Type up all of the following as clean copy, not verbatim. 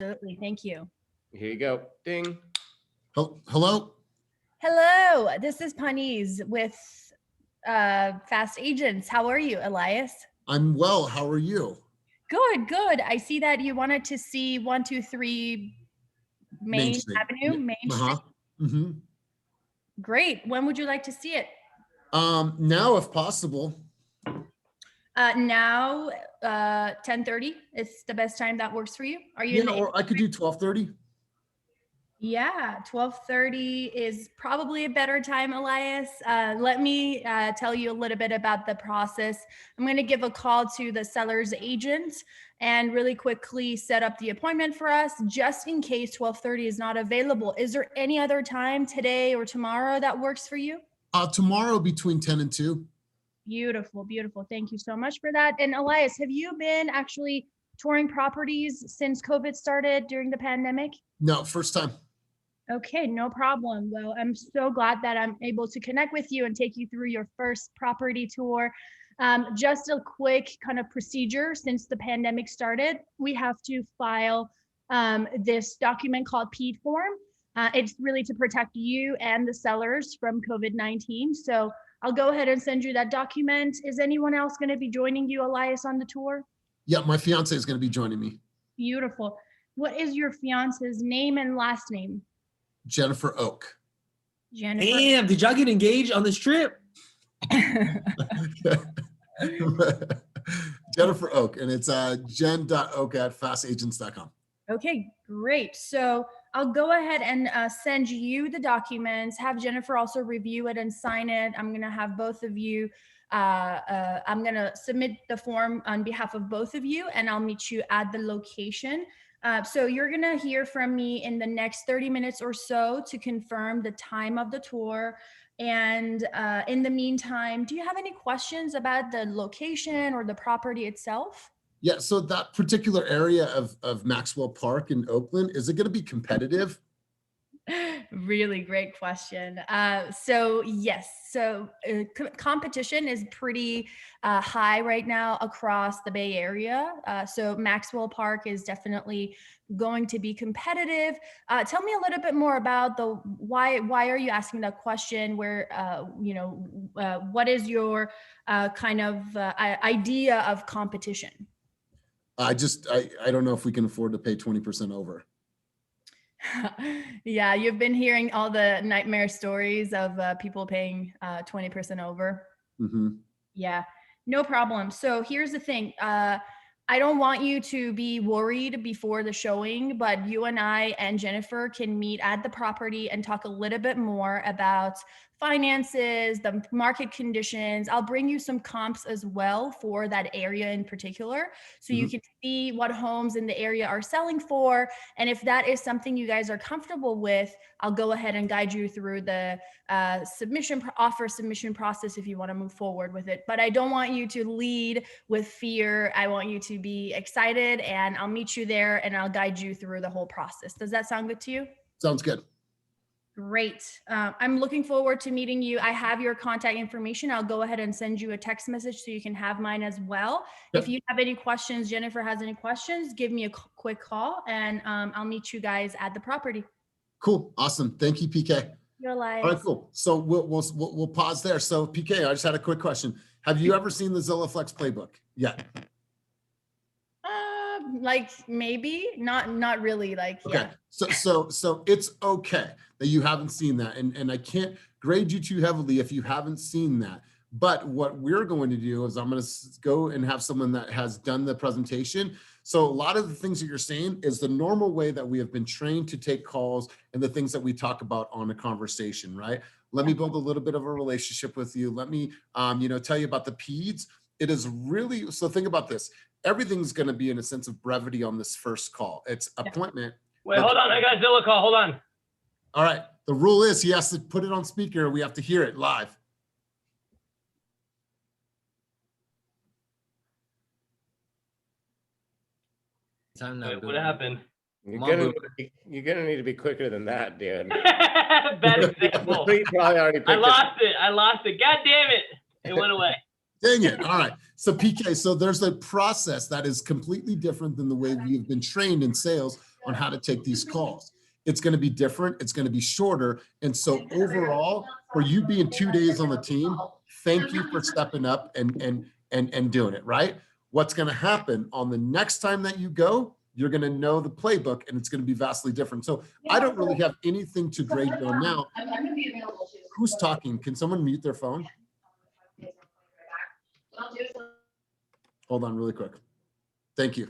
Absolutely. Thank you. Here you go. Ding. Hello. Hello, this is Paniz with Fast Agents. How are you, Elias? I'm well. How are you? Good, good. I see that you wanted to see 123 Main Avenue, Main Street. Mm-hmm. Great. When would you like to see it? Now, if possible. Now, 10:30 is the best time that works for you. Are you? Yeah, or I could do 12:30. Yeah, 12:30 is probably a better time, Elias. Let me tell you a little bit about the process. I'm going to give a call to the seller's agent and really quickly set up the appointment for us, just in case 12:30 is not available. Is there any other time today or tomorrow that works for you? Tomorrow between 10 and 2. Beautiful, beautiful. Thank you so much for that. And Elias, have you been actually touring properties since COVID started during the pandemic? No, first time. Okay, no problem. Well, I'm so glad that I'm able to connect with you and take you through your first property tour. Just a quick kind of procedure since the pandemic started. We have to file this document called PED form. It's really to protect you and the sellers from COVID-19. So I'll go ahead and send you that document. Is anyone else going to be joining you, Elias, on the tour? Yeah, my fiance is going to be joining me. Beautiful. What is your fiance's name and last name? Jennifer Oak. Jennifer. Damn, did y'all get engaged on this trip? Jennifer Oak, and it's jen.oak@fastagents.com. Okay, great. So I'll go ahead and send you the documents, have Jennifer also review it and sign it. I'm going to have both of you. I'm going to submit the form on behalf of both of you, and I'll meet you at the location. So you're going to hear from me in the next 30 minutes or so to confirm the time of the tour. And in the meantime, do you have any questions about the location or the property itself? Yeah, so that particular area of Maxwell Park in Oakland, is it going to be competitive? Really great question. So yes, so competition is pretty high right now across the Bay Area. So Maxwell Park is definitely going to be competitive. Tell me a little bit more about the why are you asking that question? Where what is your kind of idea of competition? I don't know if we can afford to pay 20% over. Yeah, you've been hearing all the nightmare stories of people paying 20% over. Mm-hmm. Yeah, no problem. So here's the thing. I don't want you to be worried before the showing, but you and I and Jennifer can meet at the property and talk a little bit more about finances, the market conditions. I'll bring you some comps as well for that area in particular, so you can see what homes in the area are selling for. And if that is something you guys are comfortable with, I'll go ahead and guide you through the offer submission process if you want to move forward with it. But I don't want you to lead with fear. I want you to be excited, and I'll meet you there and I'll guide you through the whole process. Does that sound good to you? Sounds good. Great. I'm looking forward to meeting you. I have your contact information. I'll go ahead and send you a text message so you can have mine as well. Yep. If you have any questions, Jennifer has any questions, give me a quick call, and I'll meet you guys at the property. Cool. Awesome. Thank you, PK. You're live. All right, cool. So we'll pause there. So PK, I just had a quick question. Have you ever seen the Zillow Flex playbook yet? Like maybe not really, like, okay. Yeah. So it's okay that you haven't seen that. And I can't grade you too heavily if you haven't seen that. But what we're going to do is I'm going to go and have someone that has done the presentation. So a lot of the things that you're saying is the normal way that we have been trained to take calls and the things that we talk about on a conversation, right? Let me build a little bit of a relationship with you. Let me, tell you about the PEDs. It is really, so think about this. Everything's going to be in a sense of brevity on this first call. It's appointment. Wait, hold on. I got a Zillow call. Hold on. All right. The rule is he has to put it on speaker. We have to hear it live. Wait, what happened? You're gonna need to be quicker than that, dude. Bad example. I lost it. God damn it. It went away. Dang it. All right. So PK, so there's a process that is completely different than the way we have been trained in sales on how to take these calls. It's going to be different. It's going to be shorter. And so overall, for you being 2 days on the team, thank you for stepping up and doing it, right? What's going to happen on the next time that you go, you're going to know the playbook and it's going to be vastly different. So I don't really have anything to grade you on now. Who's talking? Can someone mute their phone? Hold on really quick. Thank you.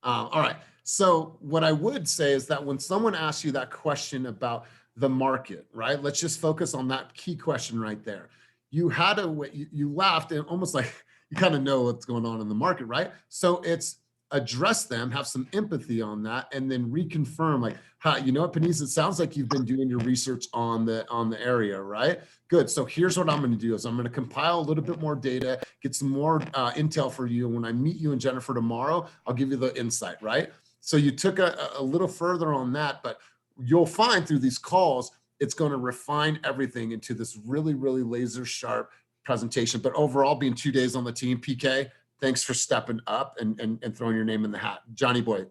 All right. So what I would say is that when someone asks you that question about the market, right? Let's just focus on that key question right there. You had you laughed and almost like you kind of know what's going on in the market, right? So it's address them, have some empathy on that, and then reconfirm like, hi, you know what, Panisse, it sounds like you've been doing your research on the area, right? Good. So here's what I'm going to do is I'm going to compile a little bit more data, get some more intel for you. And when I meet you and Jennifer tomorrow, I'll give you the insight, right? So you took a little further on that, but you'll find through these calls, it's going to refine everything into this really, really laser sharp presentation. But overall, being 2 days on the team, PK, thanks for stepping up and throwing your name in the hat. Johnny boy,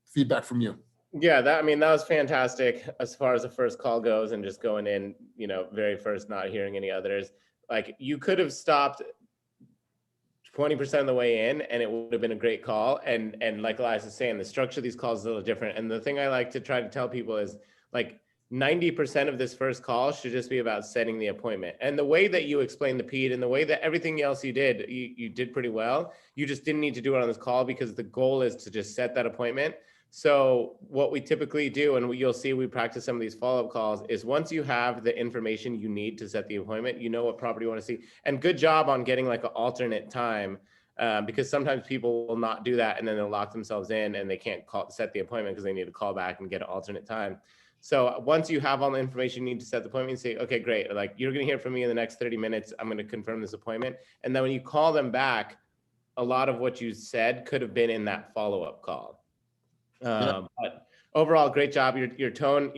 feedback from you. Yeah, that was fantastic as far as the first call goes, and just going in, very first, not hearing any others. Like, you could have stopped 20% of the way in and it would have been a great call. And like Elias is saying, the structure of these calls is a little different. And the thing I like to try to tell people is, like, 90% of this first call should just be about setting the appointment. And the way that you explained the PED and the way that everything else you did, you did pretty well. You just didn't need to do it on this call because the goal is to just set that appointment. So what we typically do, and you'll see we practice some of these follow-up calls, is once you have the information you need to set the appointment, you know what property you want to see. And good job on getting like an alternate time, because sometimes people will not do that and then they'll lock themselves in and they can't set the appointment because they need to call back and get an alternate time. So once you have all the information you need to set the appointment, you say, okay, great. Like, you're going to hear from me in the next 30 minutes. I'm going to confirm this appointment. And then when you call them back, a lot of what you said could have been in that follow-up call. But overall, great job. Your tone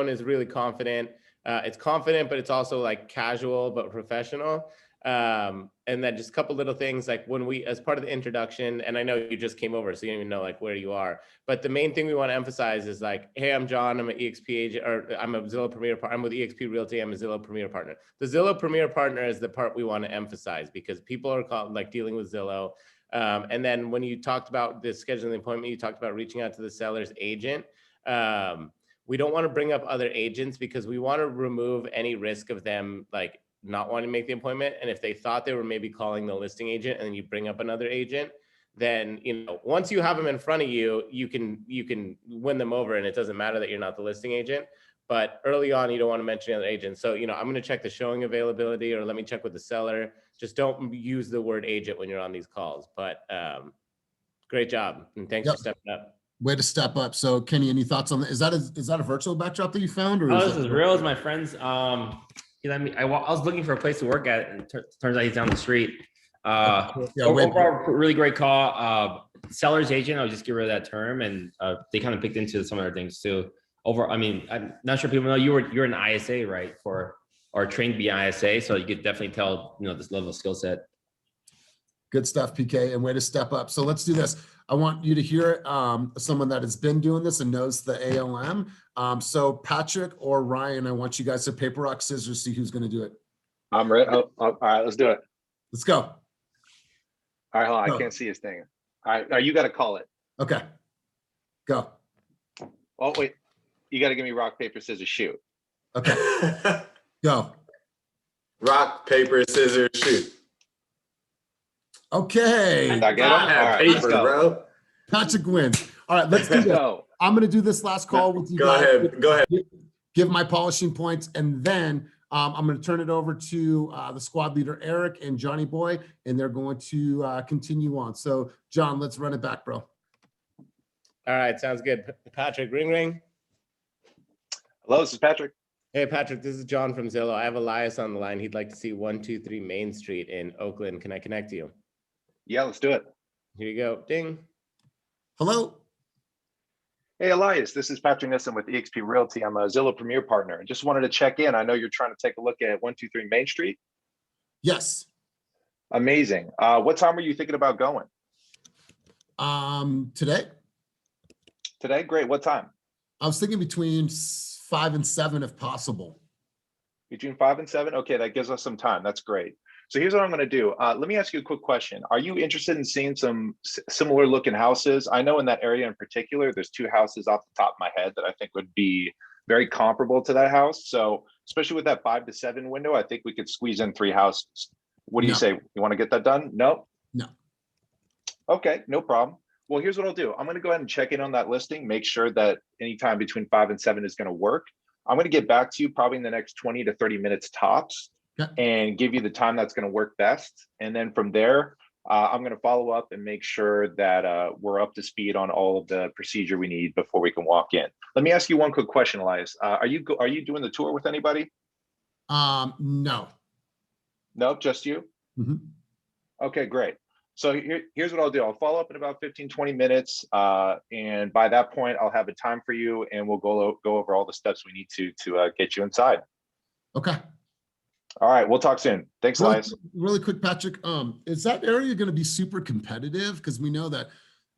is really confident. It's confident, but it's also like casual, but professional. And then just a couple little things, like when as part of the introduction, and I know you just came over, so you don't even know like where you are, but the main thing we want to emphasize is like, hey, I'm John, I'm an EXP agent, or I'm a Zillow Premier partner. I'm with EXP Realty. I'm a Zillow Premier partner. The Zillow Premier partner is the part we want to emphasize because people are dealing with Zillow. And then when you talked about the scheduling appointment, you talked about reaching out to the seller's agent. We don't want to bring up other agents because we want to remove any risk of them like not wanting to make the appointment. And if they thought they were maybe calling the listing agent and then you bring up another agent, then, once you have them in front of you, you can win them over and it doesn't matter that you're not the listing agent. But early on, you don't want to mention other agents. So, I'm going to check the showing availability, or let me check with the seller. Just don't use the word agent when you're on these calls. But great job. And thanks for stepping up. Way to step up. So Kenny, any thoughts on that? Is that a virtual backdrop that you found? Or this is real. As my friends, I was looking for a place to work at, and turns out he's down the street. Overall, really great call. Seller's agent, I'll just get rid of that term, and they kind of picked into some other things too. I'm not sure people know you're an ISA, right? Or trained to be ISA, so you could definitely tell this level of skill set. Good stuff, PK, and way to step up. So let's do this. I want you to hear someone that has been doing this and knows the ALM. So Patrick or Ryan, I want you guys to paper, rock, scissors, see who's going to do it. I'm ready. All right, let's do it. Let's go. All right, hold on. I can't see his thing. All right, you got to call it. Okay, go. Oh, wait. You got to give me rock, paper, scissors, shoot. Okay, go. Rock, paper, scissors, shoot. Okay. I get it? All right, let's go. Bro. Patrick wins. All right, let's do this. I'm going to do this last call with you guys. Go ahead. Give my polishing points, and then I'm going to turn it over to the squad leader, Eric and Johnny Boy, and they're going to continue on. So, John, let's run it back, bro. All right, sounds good. Patrick, ring. Hello, this is Patrick. Hey, Patrick, this is John from Zillow. I have Elias on the line. He'd like to see 123 Main Street in Oakland. Can I connect you? Yeah, let's do it. Here you go. Ding. Hello. Hey, Elias, this is Patrick Nissen with EXP Realty. I'm a Zillow Premier partner. I just wanted to check in. I know you're trying to take a look at 123 Main Street. Yes. Amazing. What time were you thinking about going? Today. Today? Great. What time? I was thinking between 5 and 7 if possible. Between 5 and 7? Okay, that gives us some time. That's great. So here's what I'm going to do. Let me ask you a quick question. Are you interested in seeing some similar looking houses? I know in that area in particular, there's 2 houses off the top of my head that I think would be very comparable to that house. So especially with that 5 to 7 window, I think we could squeeze in 3 houses. What do you say? You want to get that done? No? No. Okay, no problem. Well, here's what I'll do. I'm going to go ahead and check in on that listing, make sure that anytime between 5 and 7 is going to work. I'm going to get back to you probably in the next 20 to 30 minutes tops and give you the time that's going to work best. And then from there, I'm going to follow up and make sure that we're up to speed on all of the procedure we need before we can walk in. Let me ask you one quick question, Elias. Are you doing the tour with anybody? No. Nope, just you? Mm-hmm. Okay, great. So here's what I'll do. I'll follow up in about 15, 20 minutes. And by that point, I'll have a time for you and we'll go over all the steps we need to get you inside. Okay. All right, we'll talk soon. Thanks, Elias. Really quick, Patrick. Is that area going to be super competitive? Because we know that,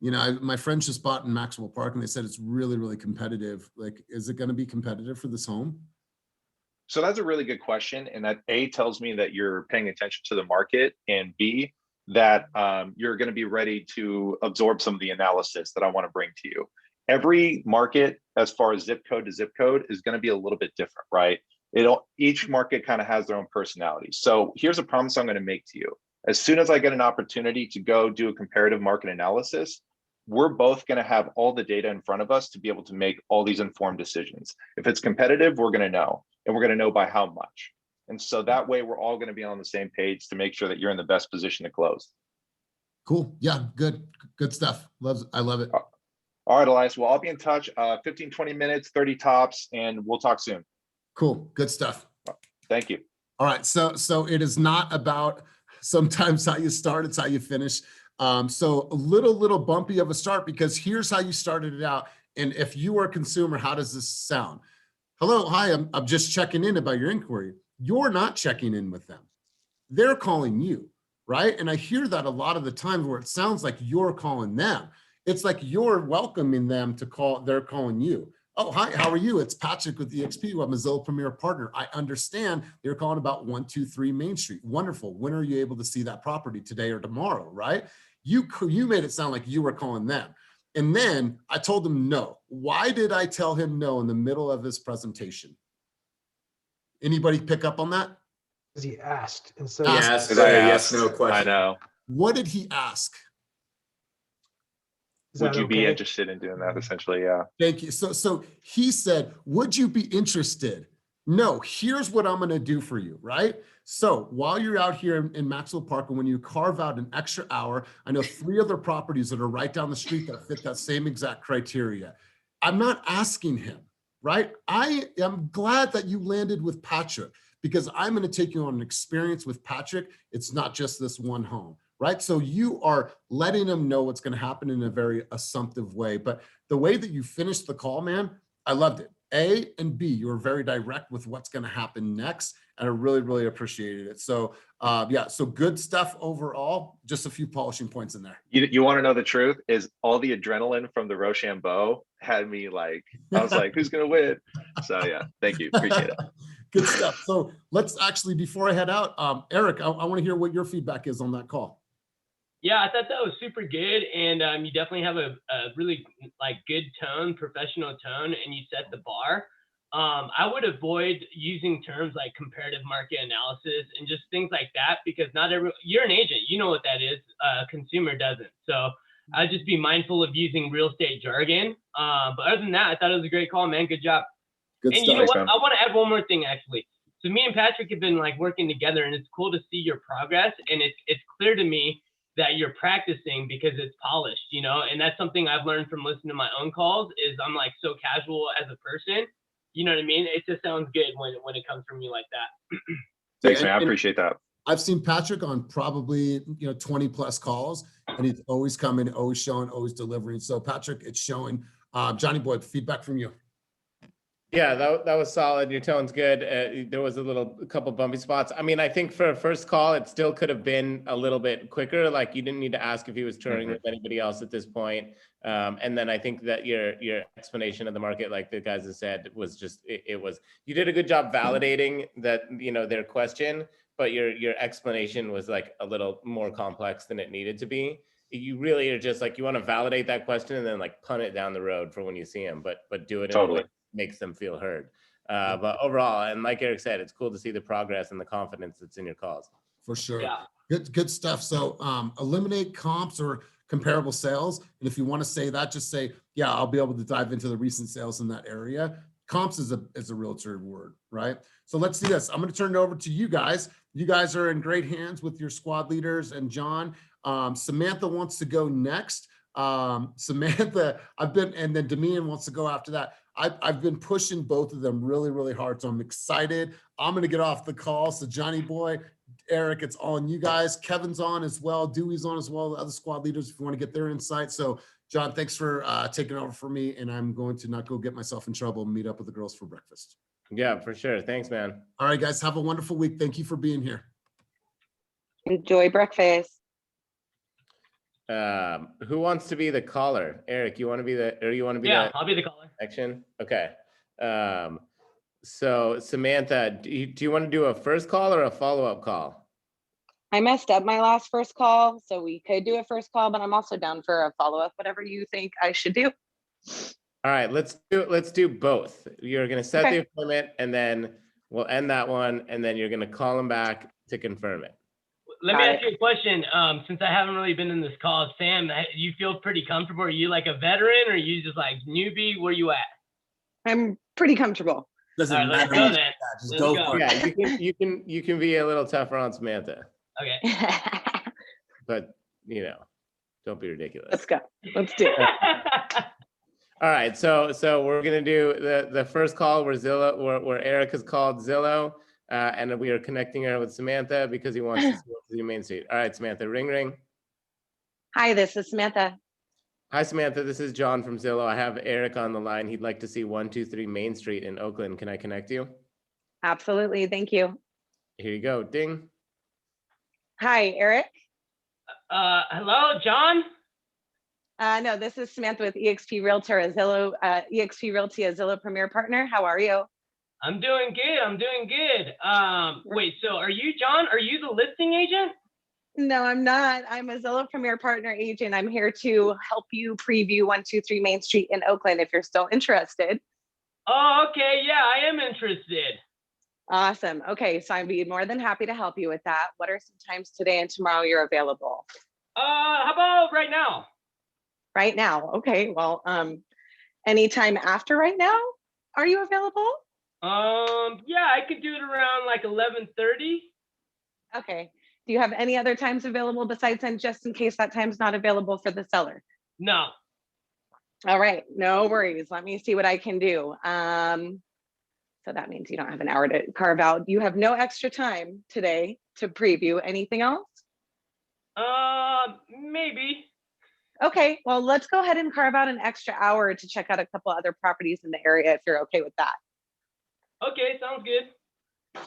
you know, my friends just bought in Maxwell Park and they said it's really, really competitive. Like, is it going to be competitive for this home? So that's a really good question. And that A, tells me that you're paying attention to the market, and B, that you're going to be ready to absorb some of the analysis that I want to bring to you. Every market, as far as zip code to zip code, is going to be a little bit different, right? Each market kind of has their own personality. So here's a promise I'm going to make to you. As soon as I get an opportunity to go do a comparative market analysis, we're both going to have all the data in front of us to be able to make all these informed decisions. If it's competitive, we're going to know, and we're going to know by how much. And so that way we're all going to be on the same page to make sure that you're in the best position to close. Cool. Yeah, good stuff. I love it. All right, Elias. Well, I'll be in touch 15, 20 minutes, 30 tops, and we'll talk soon. Cool. Good stuff. Thank you. All right. So it is not about sometimes how you start, it's how you finish. So a little bumpy of a start, because here's how you started it out. And if you are a consumer, how does this sound? Hello. Hi, I'm just checking in about your inquiry. You're not checking in with them. They're calling you, right? And I hear that a lot of the times where it sounds like you're calling them. It's like you're welcoming them to call, they're calling you. Oh, hi, how are you? It's Patrick with EXP. I'm a Zillow Premier Partner. I understand you're calling about 123 Main Street. Wonderful. When are you able to see that property, today or tomorrow, right? You made it sound like you were calling them. And then I told him no. Why did I tell him no in the middle of his presentation? Anybody pick up on that? Because he asked. And so Yes, yes, no question. I know. What did he ask? Would you be interested in doing that? Essentially, yeah. Thank you. So he said, would you be interested? No, here's what I'm going to do for you, right? So while you're out here in Maxwell Park, and when you carve out an extra hour, I know 3 other properties that are right down the street that fit that same exact criteria. I'm not asking him, right? I am glad that you landed with Patrick, because I'm going to take you on an experience with Patrick. It's not just this one home. Right? So you are letting them know what's going to happen in a very assumptive way. But the way that you finished the call, man, I loved it. A and B, you were very direct with what's going to happen next. And I really, really appreciated it. So yeah, so good stuff overall. Just a few polishing points in there. You want to know the truth? Is all the adrenaline from the Rochambeau had me like, I was like, who's going to win? So yeah, thank you. Appreciate it. Good stuff. So let's actually, before I head out, Eric, I want to hear what your feedback is on that call. Yeah, I thought that was super good, and you definitely have a really good tone, professional tone, and you set the bar. I would avoid using terms like comparative market analysis and just things like that, because you're an agent, you know what that is. A consumer doesn't. So I'd just be mindful of using real estate jargon. But other than that, I thought it was a great call, man. Good job. Good and stuff. You know what? I want to add one more thing, actually. So me and Patrick have been working together, and it's cool to see your progress, and it's clear to me that you're practicing because it's polished, and that's something I've learned from listening to my own calls. Is I'm so casual as a person, you know what I mean? It just sounds good when it comes from you like that. Thanks, man. I appreciate that. I've seen Patrick on probably 20 plus calls, and he's always coming, always showing, always delivering. So Patrick, it's showing. Johnny Boy, feedback from you. Yeah, that was solid. Your tone's good. There was a couple bumpy spots. I mean, I think for a first call, it still could have been a little bit quicker. Like you didn't need to ask if he was touring with anybody else at this point. And then I think that your explanation of the market, like the guys have said, was just it was, you did a good job validating that, you know, their question, but your explanation was like a little more complex than it needed to be. You really are just like, you want to validate that question and then like punt it down the road for when you see him, but do it in a way makes them feel heard. But overall, and like Eric said, it's cool to see the progress and the confidence that's in your calls. For sure. Yeah. Good stuff. So eliminate comps or comparable sales. And if you want to say that, just say, yeah, I'll be able to dive into the recent sales in that area. Comps is a realtor word, right? So let's do this. I'm going to turn it over to you guys. You guys are in great hands with your squad leaders and John. Samantha wants to go next. Samantha, and then Damian wants to go after that. I've been pushing both of them really, really hard. So I'm excited. I'm going to get off the call. So Johnny boy, Eric, it's on you guys. Kevin's on as well. Dewey's on as well. The other squad leaders, if you want to get their insight. So John, thanks for taking over for me. And I'm going to not go get myself in trouble and meet up with the girls for breakfast. Yeah, for sure. Thanks, man. All right, guys, have a wonderful week. Thank you for being here. Enjoy breakfast. Who wants to be the caller? Eric, you want to be I'll be the caller. Action. Okay. So Samantha, do you want to do a first call or a follow-up call? I messed up my last first call, so we could do a first call, but I'm also down for a follow-up, whatever you think I should do. All right, let's do both. You're going to set the appointment and then we'll end that one. And then you're going to call him back to confirm it. Let me ask you a question. Since I haven't really been in this call, Sam, you feel pretty comfortable? Are you like a veteran or are you just like newbie? Where you at? I'm pretty comfortable. Doesn't All right, let's matter. go then. Just Let's go go. for it. Yeah, you can be a little tougher on Samantha, Okay. but you know, don't be ridiculous. Let's go. Let's do it. All right, so we're gonna do the first call where Eric has called Zillow, and we are connecting her with Samantha because he wants to see Main Street. All right, Samantha, ring. Hi, this is Samantha. Hi, Samantha. This is John from Zillow. I have Eric on the line. He'd like to see 123 Main Street in Oakland. Can I connect you? Absolutely. Thank you. Here you go. Ding. Hi, Eric. Hello, John? No, this is Samantha with EXP Realtor, a Zillow, EXP Realty, a Zillow Premier Partner. How are you? I'm doing good. Wait, so are you John? Are you the listing agent? No, I'm not. I'm a Zillow Premier Partner agent. I'm here to help you preview 123 Main Street in Oakland if you're still interested. Oh, okay. Yeah, I am interested. Awesome. Okay, so I'd be more than happy to help you with that. What are some times today and tomorrow you're available? How about right now? Right now. Okay, well, anytime after right now, are you available? Yeah, I could do it around like 11:30. Okay. Do you have any other times available besides then, just in case that time's not available for the seller? No. All right, no worries. Let me see what I can do. So that means you don't have an hour to carve out. You have no extra time today to preview. Anything else? Maybe. Okay, well, let's go ahead and carve out an extra hour to check out a couple other properties in the area if you're okay with that. Okay, sounds good.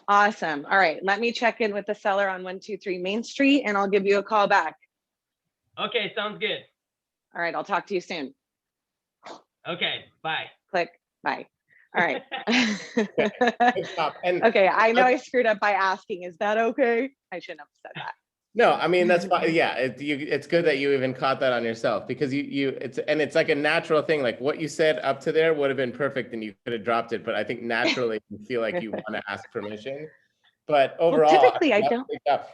Awesome. All right, let me check in with the seller on 123 Main Street and I'll give you a call back. Okay, sounds good. All right, I'll talk to you soon. Okay, bye. Click, bye. All right. Good job. And Okay, I know I screwed up by asking, is that okay? I shouldn't have said that. no, I mean, that's fine. Yeah, it's good that you even caught that on yourself because it's like a natural thing. Like what you said up to there would have been perfect and you could have dropped it. But I think naturally you feel like you want to ask permission. But overall, well, typically I don't.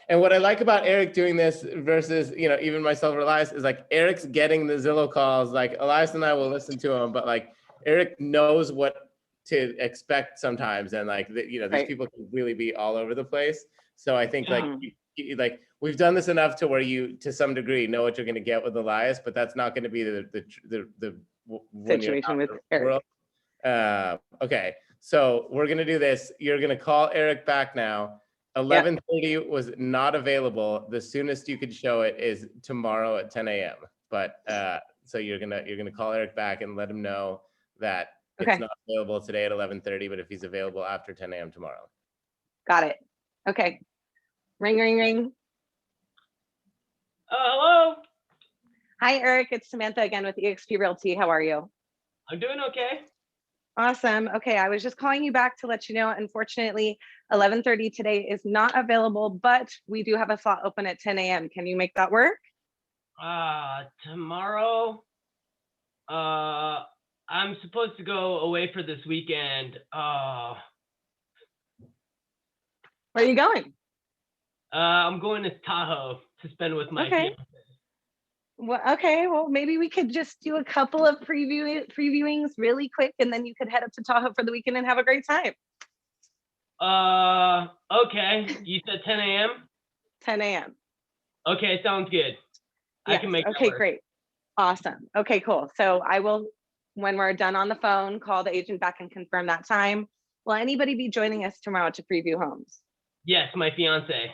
And what I like about Eric doing this versus, you know, even myself or Elias is like Eric's getting the Zillow calls. Like Elias and I will listen to him, but like Eric knows what to expect sometimes. And like, you know, these people can really be all over the place. So I think like we've done this enough to where you, to some degree, know what you're going to get with Elias, but that's not going to be the situation with Eric. Okay, so we're going to do this. You're going to call Eric back now. 11:30 was not available. The soonest you could show it is tomorrow at 10 a.m. But so you're gonna call Eric back and let him know that Okay. It's not available today at 11:30, but if he's available after 10 a.m. tomorrow. Got it. Okay. Ring, ring, ring. Hello. Hi, Eric. It's Samantha again with EXP Realty. How are you? I'm doing okay. Awesome. Okay, I was just calling you back to let you know, unfortunately, 11:30 today is not available, but we do have a slot open at 10 a.m. Can you make that work? Tomorrow, I'm supposed to go away for this weekend. Where are you going? I'm going to Tahoe to spend with my Okay. fiance. Well, okay. Well, maybe we could just do a couple of previewings really quick, and then you could head up to Tahoe for the weekend and have a great time. Okay. You said 10 a.m.? 10 a.m. Okay, sounds good. I can make that Okay, work. great. Awesome. Okay, cool. So I will, when we're done on the phone, call the agent back and confirm that time. Will anybody be joining us tomorrow to preview homes? Yes, my fiance.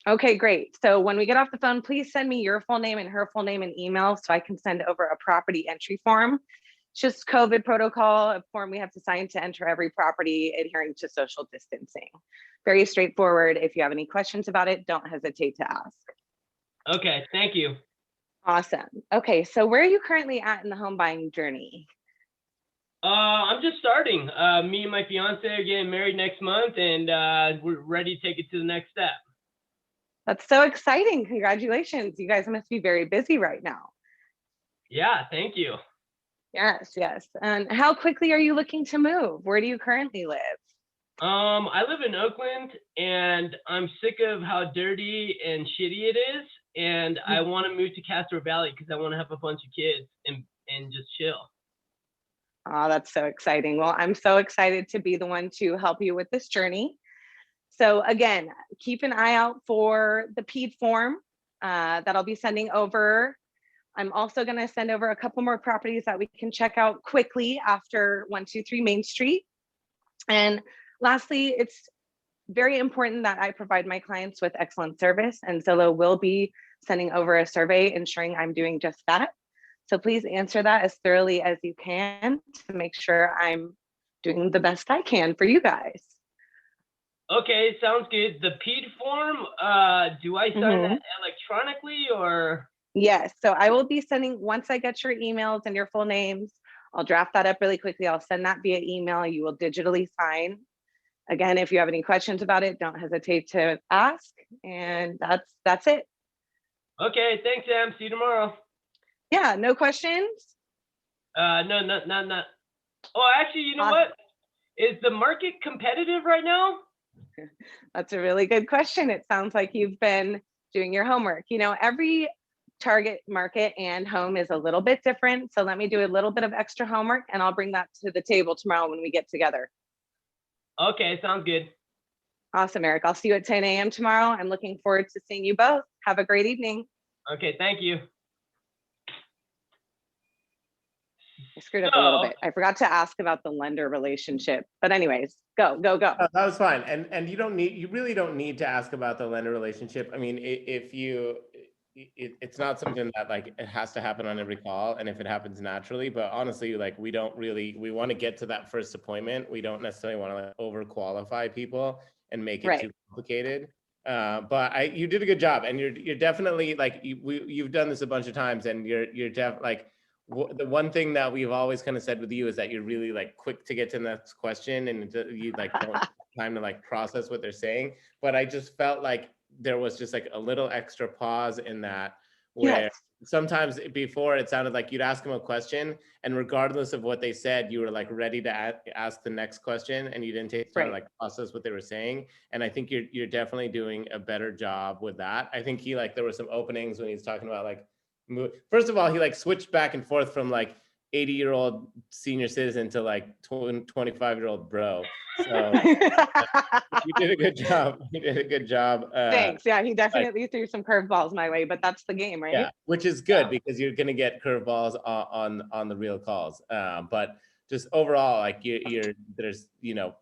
Okay, great. So when we get off the phone, please send me your full name and her full name and email so I can send over a property entry form. It's just COVID protocol, a form we have to sign to enter every property adhering to social distancing. Very straightforward. If you have any questions about it, don't hesitate to ask. Okay, thank you. Awesome. Okay, so where are you currently at in the home buying journey? I'm just starting. Me and my fiance are getting married next month, and we're ready to take it to the next step. That's so exciting. Congratulations. You guys must be very busy right now. Yeah, thank you. Yes, yes. And how quickly are you looking to move? Where do you currently live? I live in Oakland, and I'm sick of how dirty and shitty it is, and I want to move to Castro Valley because I want to have a bunch of kids and just chill. Oh, that's so exciting. Well, I'm so excited to be the one to help you with this journey. So again, keep an eye out for the PED form that I'll be sending over. I'm also going to send over a couple more properties that we can check out quickly after 123 Main Street. And lastly, it's very important that I provide my clients with excellent service, and Zillow will be sending over a survey ensuring I'm doing just that. So please answer that as thoroughly as you can to make sure I'm doing the best I can for you guys. Okay, sounds good. The PED form, do I sign that electronically or? Yes, so I will be sending, once I get your emails and your full names, I'll draft that up really quickly. I'll send that via email. You will digitally sign. Again, if you have any questions about it, don't hesitate to ask. And that's it. Okay, thanks, Sam. See you tomorrow. Yeah, no questions? No. Oh, actually, you know what? Is the market competitive right now? That's a really good question. It sounds like you've been doing your homework. You know, every target market and home is a little bit different. So let me do a little bit of extra homework and I'll bring that to the table tomorrow when we get together. Okay, sounds good. Awesome, Eric. I'll see you at 10 a.m. tomorrow. I'm looking forward to seeing you both. Have a great evening. Okay, thank you. I screwed up a little bit. I forgot to ask about the lender relationship. But anyways, go. That was fine. And you really don't need to ask about the lender relationship. I mean, it's not something that like it has to happen on every call, and if it happens naturally, but honestly, like we want to get to that first appointment. We don't necessarily want to like over qualify people and make it too complicated. But you did a good job, and you're definitely like you've done this a bunch of times, and you're like the one thing that we've always kind of said with you is that you're really like quick to get to the next question, and you like don't have time to like process what they're saying. But I just felt like there was just like a little extra pause in that where sometimes before it sounded like you'd ask them a question and regardless of what they said, you were like ready to ask the next question and you didn't take time to like process what they were saying. And I think you're definitely doing a better job with that. I think there were some openings when he's talking about like, first of all, he like switched back and forth from like 80-year-old senior citizen to like 25-year-old bro. So you did a good job. You did a good job. Thanks. Yeah, he definitely threw some curveballs my way, but that's the game, right? Yeah, which is good because you're gonna get curveballs on the real calls. But just overall, like there's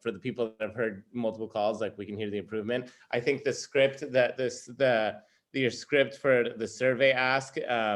for the people that have heard multiple calls, like we can hear the improvement. I think the script your script for the survey ask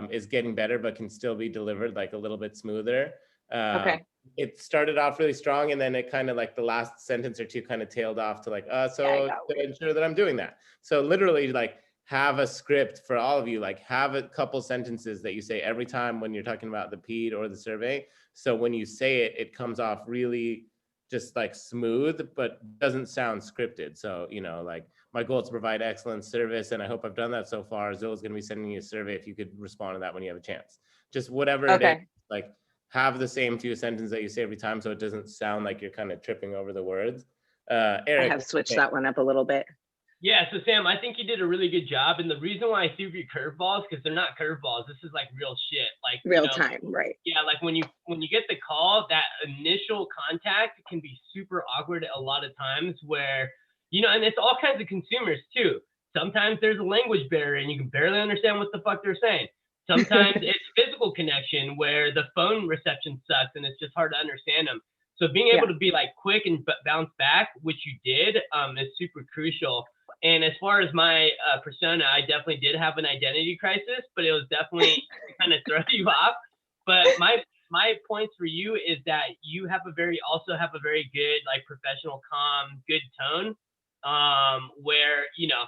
is getting better, but can still be delivered like a little bit smoother. Okay. It started off really strong, and then it kind of like the last sentence or two kind of tailed off to like, so to ensure that I'm doing that. So literally like have a script for all of you, like have a couple sentences that you say every time when you're talking about the PED or the survey. So when you say it, it comes off really just like smooth, but doesn't sound scripted. So, you know, like my goal is to provide excellent service, and I hope I've done that so far. Zillow is going to be sending you a survey if you could respond to that when you have a chance. Just whatever it is, like have the same two sentences that you say every time, so it doesn't sound like you're kind of tripping over the words. Eric, I have switched that one up a little bit. Yeah, so Sam, I think you did a really good job. And the reason why I threw you curveballs, because they're not curveballs. This is like real shit. Like real time, right? Yeah, like when you get the call, that initial contact can be super awkward a lot of times where, you know, and it's all kinds of consumers too. Sometimes there's a language barrier and you can barely understand what the fuck they're saying. Sometimes it's physical connection where the phone reception sucks and it's just hard to understand them. So being able to be like quick and bounce back, which you did, is super crucial. And as far as my persona, I definitely did have an identity crisis, but it was definitely kind of throw you off. But my points for you is that you have also have a very good, like professional, calm, good tone, where, you know,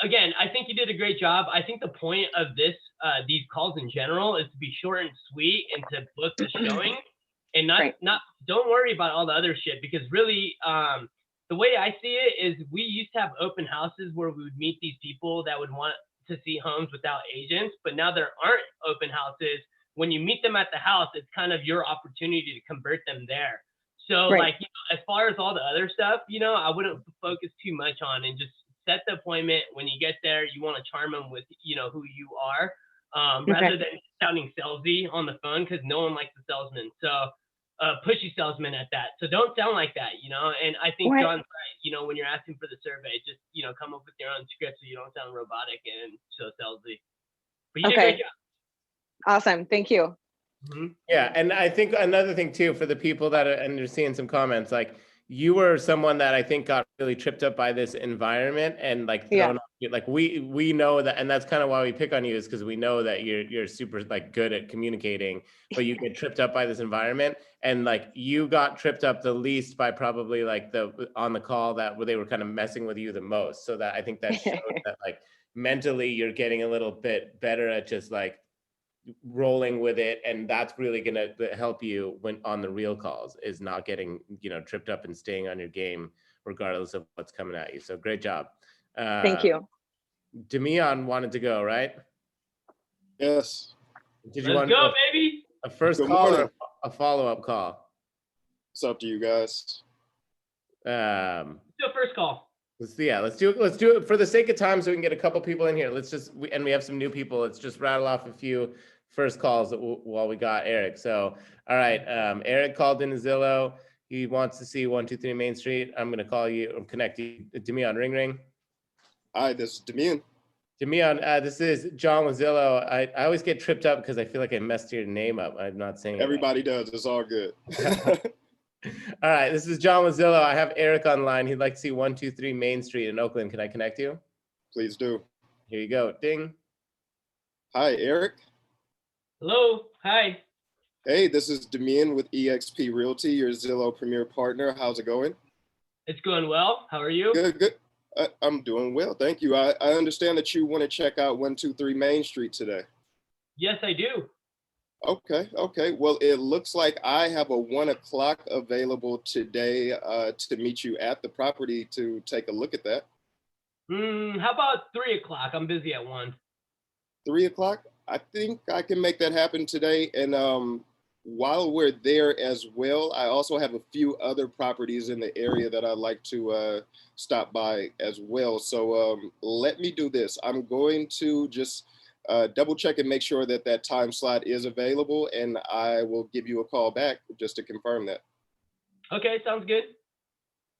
again, I think you did a great job. I think the point of these calls in general is to be short and sweet and to book the showing and don't worry about all the other shit, because really, the way I see it is we used to have open houses where we would meet these people that would want to see homes without agents, but now there aren't open houses. When you meet them at the house, it's kind of your opportunity to convert them there. So like, you know, as far as all the other stuff, you know, I wouldn't focus too much on, and just set the appointment. When you get there, you want to charm them with, you know, who you are, rather than sounding salesy on the phone, because no one likes the salesman. So pushy salesman at that. So don't sound like that, you know. And I think John's right. You know, when you're asking for the survey, just, you know, come up with your own script so you don't sound robotic and so salesy. But you did a great job. Awesome. Thank you. Yeah, and I think another thing too, for the people that are, and you're seeing some comments, like you were someone that I think got really tripped up by this environment and like thrown off. Like we know that, and that's kind of why we pick on you, is because we know that you're super like good at communicating, but you get tripped up by this environment, and like you got tripped up the least by probably like on the call that where they were kind of messing with you the most. So that I think that showed that like mentally you're getting a little bit better at just like rolling with it, and that's really going to help you when on the real calls, is not getting, you know, tripped up and staying on your game regardless of what's coming at you. So great job. Thank you. Demian wanted to go, right? Yes. Did you Let's go, baby. A first call or a follow-up call? It's up to you guys. Do a first call. Let's do it for the sake of time, so we can get a couple people in here. Let's just, and we have some new people. Let's just rattle off a few first calls while we got Eric. So, all right, Eric called in to Zillow. He wants to see 123 Main Street. I'm gonna call you, connect you. Demian, ring. Hi, this is Demian. Demian, this is John with Zillow. I always get tripped up because I feel like I messed your name up. I'm not saying everybody does. It's all good. All right, this is John with Zillow. I have Eric online. He'd like to see 123 Main Street in Oakland. Can I connect you? Please do. Here you go. Ding. Hi, Eric. Hello. Hi. Hey, this is Demian with EXP Realty, your Zillow Premier Partner. How's it going? It's going well. How are you? Good. I'm doing well, thank you. I understand that you want to check out 123 Main Street today. Yes, I do. Okay. Well, it looks like I have a 1 o'clock available today to meet you at the property to take a look at that. How about 3 o'clock? I'm busy at 1. 3 o'clock? I think I can make that happen today. And while we're there as well, I also have a few other properties in the area that I'd like to stop by as well. So let me do this. I'm going to just double check and make sure that that time slot is available, and I will give you a call back just to confirm that. Okay, sounds good.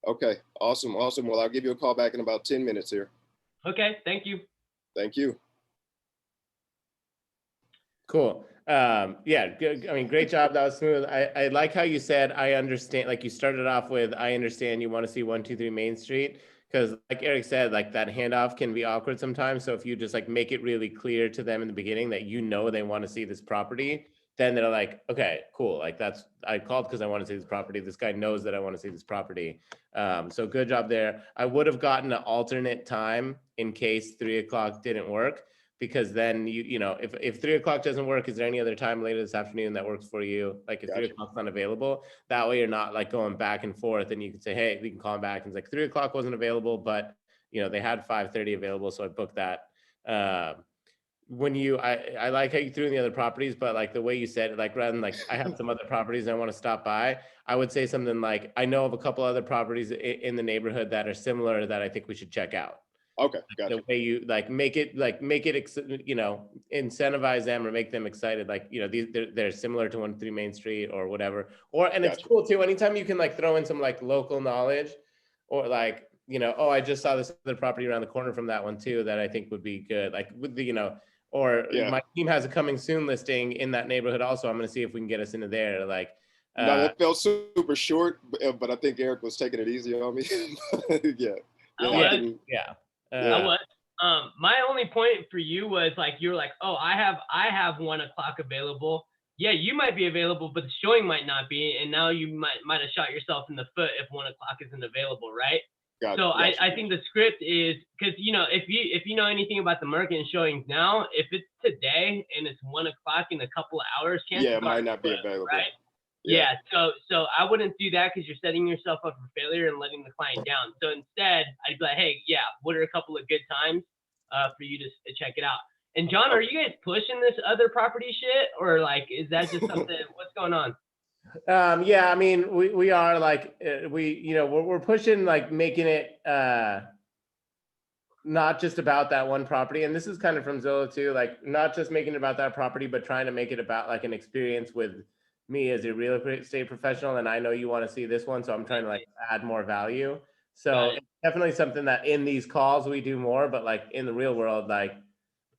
Okay, awesome. Well, I'll give you a call back in about 10 minutes here. Okay, thank you. Thank you. Cool. Yeah, good. I mean, great job. That was smooth. I like how you said, I understand, like you started off with, I understand you want to see 123 Main Street. Because like Eric said, like that handoff can be awkward sometimes. So if you just like make it really clear to them in the beginning that you know they want to see this property, then they're like, okay, cool. Like I called because I want to see this property. This guy knows that I want to see this property. So good job there. I would have gotten an alternate time in case 3 o'clock didn't work, because then you know, if 3 o'clock doesn't work, is there any other time later this afternoon that works for you? Like if 3 o'clock's not available, that way you're not like going back and forth, and you can say, hey, we can call them back. And it's like 3 o'clock wasn't available, but you know, they had 5:30 available. So I booked that. When I like how you threw in the other properties, but like the way you said it, like rather than like, I have some other properties I want to stop by, I would say something like, I know of a couple other properties in the neighborhood that are similar that I think we should check out. Okay, gotcha. The way you like make it, you know, incentivize them or make them excited. Like, you know, they're similar to 1-3 Main Street or whatever. And it's cool too. Anytime you can like throw in some like local knowledge, or like, you know, oh, I just saw this other property around the corner from that one too, that I think would be good. Like with the, you know, or my team has a coming soon listing in that neighborhood also. I'm going to see if we can get us into there. Like, no, that felt super short, but I think Eric was taking it easy on me. Yeah. I was. My only point for you was like, you're like, oh, I have 1 o'clock available. Yeah, you might be available, but the showing might not be. And now you might have shot yourself in the foot if 1 o'clock isn't available, right? I think the script is, because you know, if you know anything about the market and showings now, if it's today and it's 1 o'clock in a couple of hours, chances it might not be available, right? Yeah. So I wouldn't do that, because you're setting yourself up for failure and letting the client down. So instead, I'd be like, hey, yeah, what are a couple of good times for you to check it out? And John, are you guys pushing this other property shit, or like, is that just something? What's going on? Yeah, I mean, we are like, you know, we're pushing, like making it not just about that one property. And this is kind of from Zillow too, like not just making it about that property, but trying to make it about like an experience with me as a real estate professional. And I know you want to see this one, so I'm trying to like add more value. So it's definitely something that in these calls we do more, but like in the real world, like,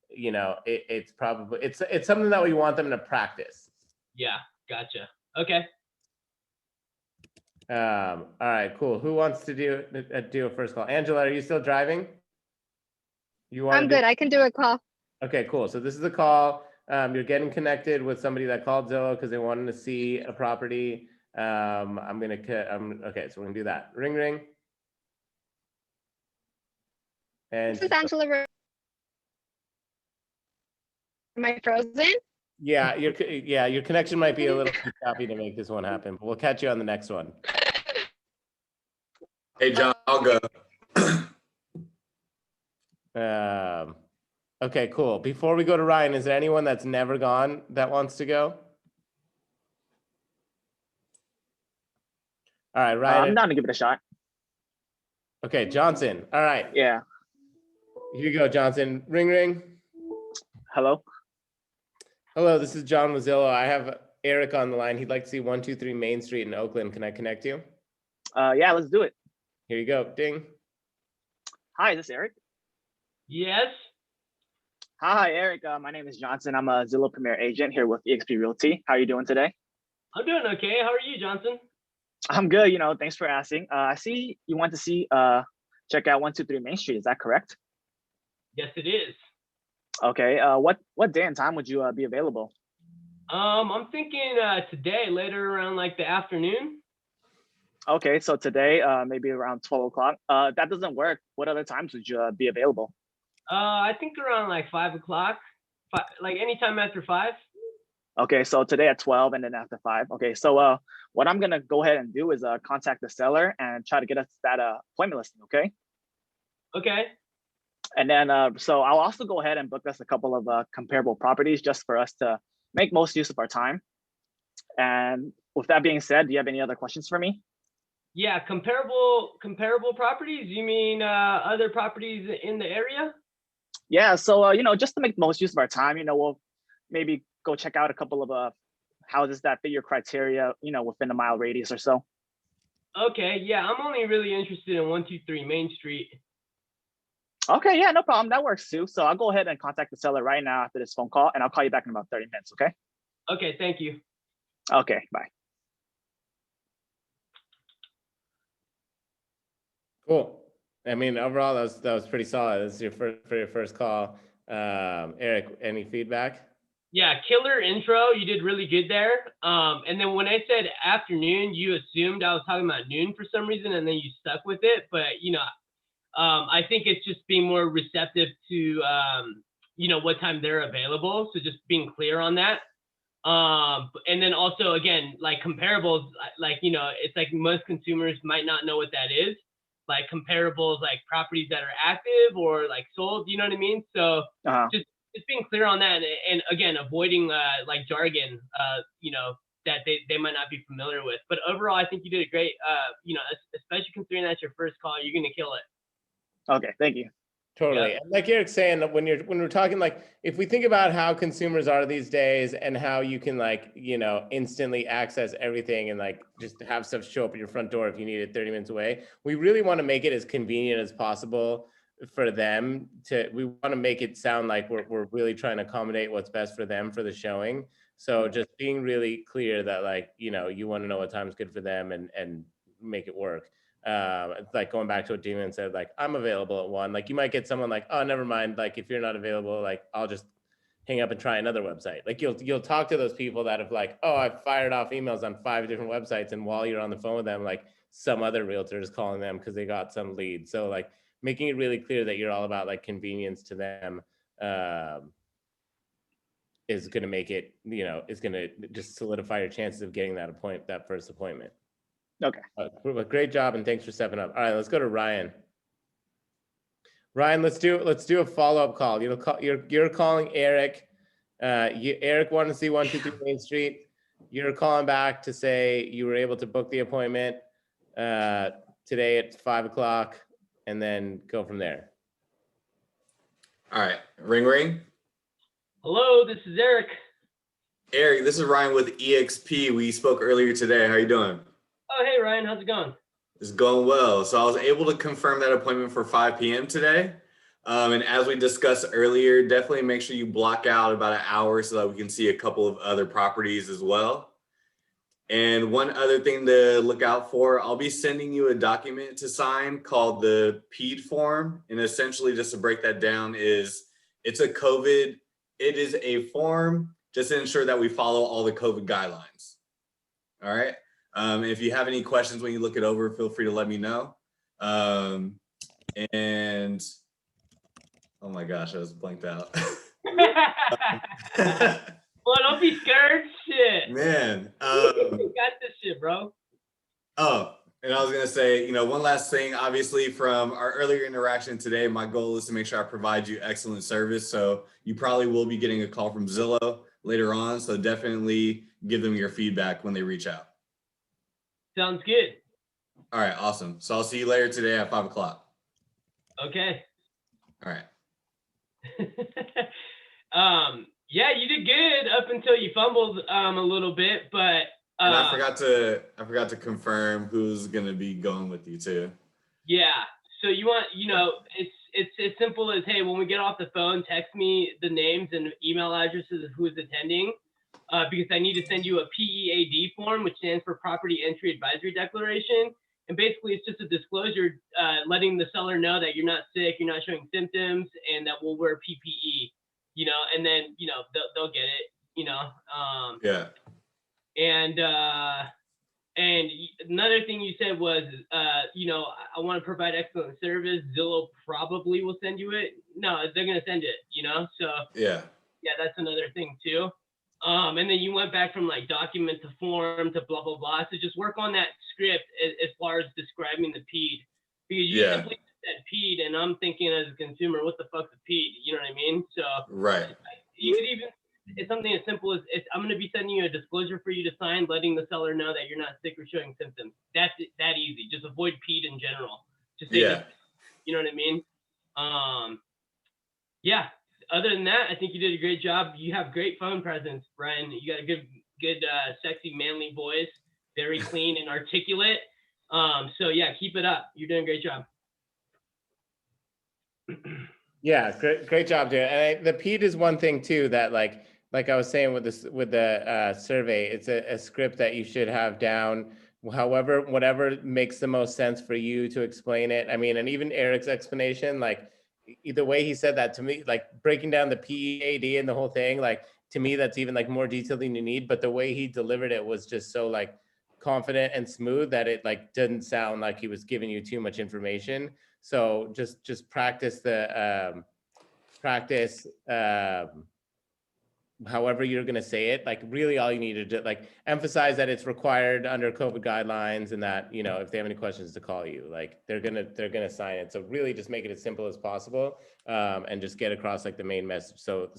you know, it's probably, it's something that we want them to practice. Yeah, gotcha. Okay. All right, cool. Who wants to do a first call? Angela, are you still driving? I'm good. I can do a call. Okay, cool. So this is a call. You're getting connected with somebody that called Zillow because they wanted to see a property. Okay, so we're gonna do that. Ring, ring. And this is Angela. Am I frozen? Yeah, your connection might be a little too choppy to make this one happen, but we'll catch you on the next one. Hey, John, I'll go. Okay, cool. Before we go to Ryan, is there anyone that's never gone that wants to go? All right, Ryan. I'm down to give it a shot. Okay, Johnson. All right. Yeah. Here you go, Johnson. Ring, ring. Hello. Hello, this is John with Zillow. I have Eric on the line. He'd like to see 123 Main Street in Oakland. Can I connect you? Yeah, let's do it. Here you go. Ding. Hi, is this Eric? Yes. Hi, Eric. My name is Johnson. I'm a Zillow Premier Agent here with EXP Realty. How are you doing today? I'm doing okay. How are you, Johnson? I'm good. You know, thanks for asking. I see you want to see check out 123 Main Street. Is that correct? Yes, it is. Okay. What day and time would you be available? I'm thinking today, later around like the afternoon. Okay, so today, maybe around 12 o'clock. That doesn't work. What other times would you be available? I think around like 5 o'clock, like anytime after 5. Okay, so today at 12 and then after 5. Okay, so what I'm gonna go ahead and do is contact the seller and try to get us that appointment listing, okay? Okay. And then, so I'll also go ahead and book us a couple of comparable properties just for us to make most use of our time. And with that being said, do you have any other questions for me? Yeah, comparable properties? You mean other properties in the area? Yeah, so you know, just to make most use of our time, you know, we'll maybe go check out a couple of houses that fit your criteria, you know, within a mile radius or so. Okay, yeah, I'm only really interested in 123 Main Street. Okay, yeah, no problem. That works too. So I'll go ahead and contact the seller right now after this phone call, and I'll call you back in about 30 minutes, okay? Okay, thank you. Okay, bye. Cool. I mean, overall, that was pretty solid. This is your first call. Eric, any feedback? Yeah, killer intro. You did really good there. And then when I said afternoon, you assumed I was talking about noon for some reason, and then you stuck with it. But you know, I think it's just being more receptive to you know, what time they're available. So just being clear on that. And then also again, like comparables, like, you know, it's like most consumers might not know what that is. Like comparables, like properties that are active or like sold, you know what I mean? So just being clear on that, and again, avoiding like jargon, you know, that they might not be familiar with. But overall, I think you did a great, you know, especially considering that's your first call, you're gonna kill it. Okay, thank you. Totally. Yeah. And like Eric's saying, when we're talking, like, if we think about how consumers are these days and how you can, like, you know, instantly access everything and like just have stuff show up at your front door if you need it 30 minutes away, we really want to make it as convenient as possible for them we want to make it sound like we're really trying to accommodate what's best for them for the showing. So just being really clear that, like, you know, you want to know what time's good for them and make it work. It's like going back to what Demon said, like, I'm available at 1. Like, you might get someone like, oh, never mind. Like, if you're not available, like, I'll just hang up and try another website. Like, you'll talk to those people that have like, oh, I've fired off emails on 5 different websites. And while you're on the phone with them, like, some other realtor is calling them because they got some lead. So like making it really clear that you're all about like convenience to them is going to make it, you know, is going to just solidify your chances of getting that first appointment. Okay. Great job, and thanks for stepping up. All right, let's go to Ryan. Ryan, let's do a follow-up call. You're calling Eric. Eric wanted to see 123 Main Street. You're calling back to say you were able to book the appointment today at 5 o'clock, and then go from there. All right, ring. Hello, this is Eric. Eric, this is Ryan with EXP. We spoke earlier today. How are you doing? Oh, hey, Ryan, how's it going? It's going well. So I was able to confirm that appointment for 5 p.m. today. And as we discussed earlier, definitely make sure you block out about an hour so that we can see a couple of other properties as well. And one other thing to look out for, I'll be sending you a document to sign called the PED form. And essentially, just to break that down, it is a form just to ensure that we follow all the COVID guidelines. All right. If you have any questions when you look it over, feel free to let me know. And oh my gosh, I was blanked out. Well, don't be scared. Shit. Man. You got this shit, bro. Oh, and I was going to say, you know, one last thing, obviously from our earlier interaction today, my goal is to make sure I provide you excellent service. So you probably will be getting a call from Zillow later on. So definitely give them your feedback when they reach out. Sounds good. All right, awesome. So I'll see you later today at 5 o'clock. Okay. All right. Yeah, you did good up until you fumbled a little bit, but and I forgot to confirm who's gonna be going with you too. Yeah. So you want, you know, it's as simple as, hey, when we get off the phone, text me the names and email addresses of who's attending. Because I need to send you a PEAD form, which stands for Property Entry Advisory Declaration. And basically, it's just a disclosure letting the seller know that you're not sick, you're not showing symptoms, and that we'll wear PPE, you know, and then, you know, they'll get it, you know. Yeah. And another thing you said was, you know, I want to provide excellent service. Zillow probably will send you it. No, they're going to send it, you know. So, yeah, that's another thing, too. And then you went back from like document to form to blah, blah, blah. So just work on that script as far as describing the PED. Because you simply said PED, and I'm thinking as a consumer, what the fuck's a PED? You know what I mean? So you could even, it's something as simple as, I'm going to be sending you a disclosure for you to sign, letting the seller know that you're not sick or showing symptoms. That's that easy. Just avoid PED in general. Just say you know what I mean? Yeah. Other than that, I think you did a great job. You have great phone presence, Brian. You got a good, sexy, manly voice, very clean and articulate. So yeah, keep it up. You're doing a great job. Yeah, great job, dude. And the PED is one thing too that like I was saying with the survey, it's a script that you should have down. However, whatever makes the most sense for you to explain it. I mean, and even Eric's explanation, like, either way he said that to me, like breaking down the PEAD and the whole thing, like to me, that's even like more detail than you need. But the way he delivered it was just so like confident and smooth that it like didn't sound like he was giving you too much information. So just practice however you're going to say it. Like really all you need to do, like emphasize that it's required under COVID guidelines, and that, you know, if they have any questions to call you, like they're going to sign it. So really just make it as simple as possible, and just get across like the main message. So,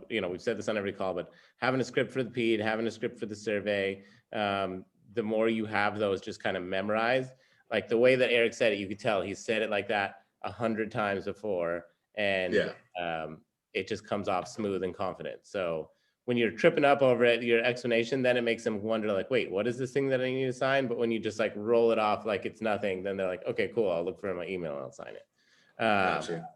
you know, we've said this on every call, but having a script for the PED, having a script for the survey, the more you have those just kind of memorized, like the way that Eric said it, you could tell he said it like that 100 times before, and it just comes off smooth and confident. So when you're tripping up over it, your explanation, then it makes them wonder like, wait, what is this thing that I need to sign? But when you just like roll it off like it's nothing, then they're like, okay, cool, I'll look for my email and I'll sign it. Gotcha.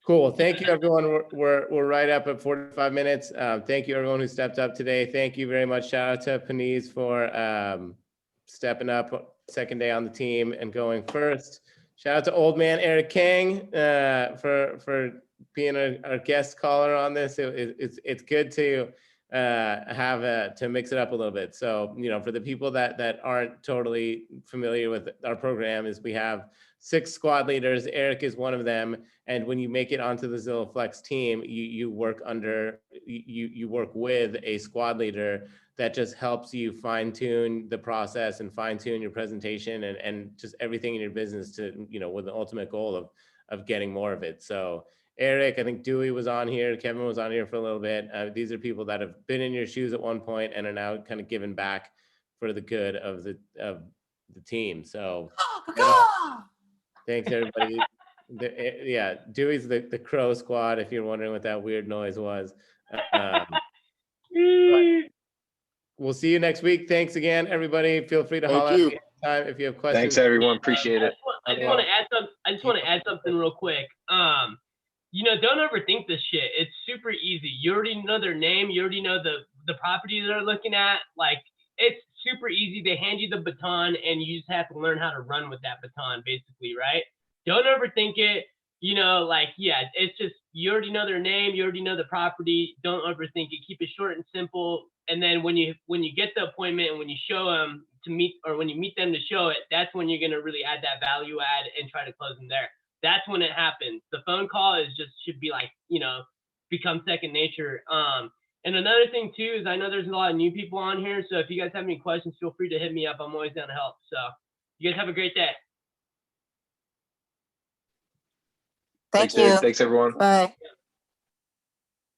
Cool. Thank you, everyone. We're right up at 45 minutes. Thank you, everyone who stepped up today. Thank you very much. Shout out to Panise for stepping up second day on the team and going first. Shout out to old man Eric Kang for being our guest caller on this. It's good to have to mix it up a little bit. So, you know, for the people that aren't totally familiar with our program, is we have 6 squad leaders. Eric is one of them. And when you make it onto the Zillow Flex team, you work with a squad leader that just helps you fine tune the process and fine tune your presentation and just everything in your business to, you know, with the ultimate goal of getting more of it. So Eric, I think Dewey was on here, Kevin was on here for a little bit. These are people that have been in your shoes at one point and are now kind of giving back for the good of the team. So thanks everybody. Yeah, Dewey's the crow squad, if you're wondering what that weird noise was. We'll see you next week. Thanks again, everybody. Feel free to holler at me anytime if you have questions. Thanks, everyone. Appreciate it. I just want to add something real quick. You know, don't overthink this shit. It's super easy. You already know their name. You already know the property they're looking at. Like, it's super easy. They hand you the baton, and you just have to learn how to run with that baton, basically, right? Don't overthink it. You know, like, yeah, it's just, you already know their name. You already know the property. Don't overthink it. Keep it short and simple. And then when you get the appointment and when you show them to meet, or when you meet them to show it, that's when you're going to really add that value add and try to close them there. That's when it happens. The phone call should be like, you know, become second nature. And another thing too, is I know there's a lot of new people on here. So if you guys have any questions, feel free to hit me up. I'm always down to help. So you guys have a great day. Thanks, everyone. Bye.